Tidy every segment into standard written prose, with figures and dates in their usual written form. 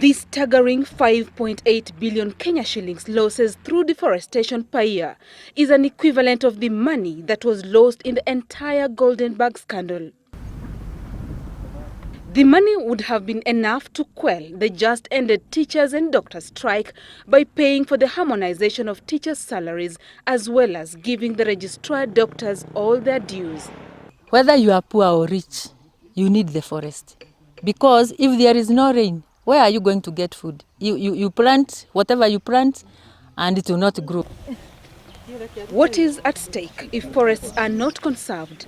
This staggering 5.8 billion Kenya shillings losses through deforestation per year is an equivalent of the money that was lost in the entire Golden Bag scandal. The money would have been enough to quell the just-ended teachers and doctors strike by paying for the harmonization of teachers' salaries as well as giving the registrar doctors all their dues. Whether you are poor or rich, you need the forest. Because if there is no rain, where are you going to get food? You plant whatever you plant and it will not grow. What is at stake if forests are not conserved?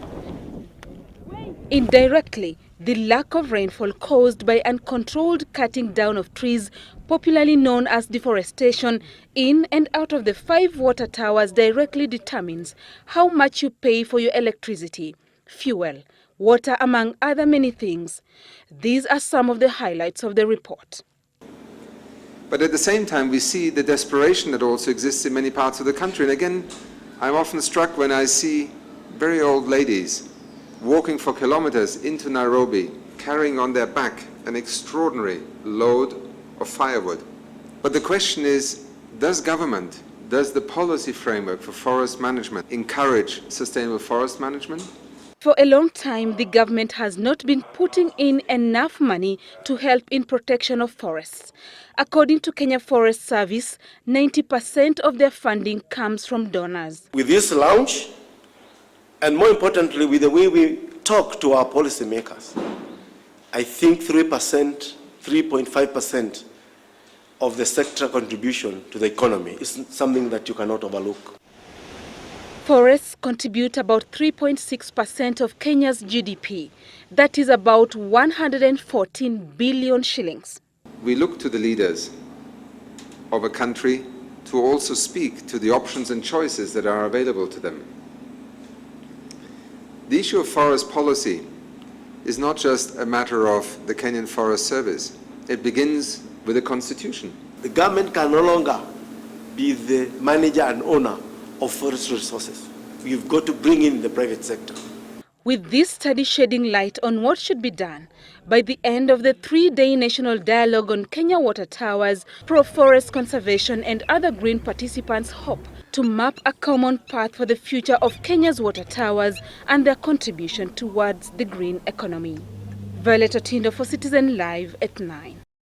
Indirectly, the lack of rainfall caused by uncontrolled cutting down of trees, popularly known as deforestation, in and out of the 5 water towers directly determines how much you pay for your electricity, fuel, water, among other many things. These are some of the highlights of the report. But at the same time, we see the desperation that also exists in many parts of the country. And again, I'm often struck when I see very old ladies walking for kilometers into Nairobi, carrying on their back an extraordinary load of firewood. But the question is, does government, does the policy framework for forest management encourage sustainable forest management? For a long time, the government has not been putting in enough money to help in protection of forests. According to Kenya Forest Service, 90% of their funding comes from donors. With this launch, and more importantly, with the way we talk to our policymakers, I think 3.5% of the sector contribution to the economy is something that you cannot overlook. Forests contribute about 3.6% of Kenya's GDP. That is about 114 billion shillings. We look to the leaders of a country to also speak to the options and choices that are available to them. The issue of forest policy is not just a matter of the Kenyan Forest Service. It begins with the Constitution. The government can no longer be the manager and owner of forest resources. You've got to bring in the private sector. With this study shedding light on what should be done, by the end of the 3-day national dialogue on Kenya water towers, pro-forest conservation and other green participants hope to map a common path for the future of Kenya's water towers and their contribution towards the green economy. Violet Otindo for Citizen Live at 9.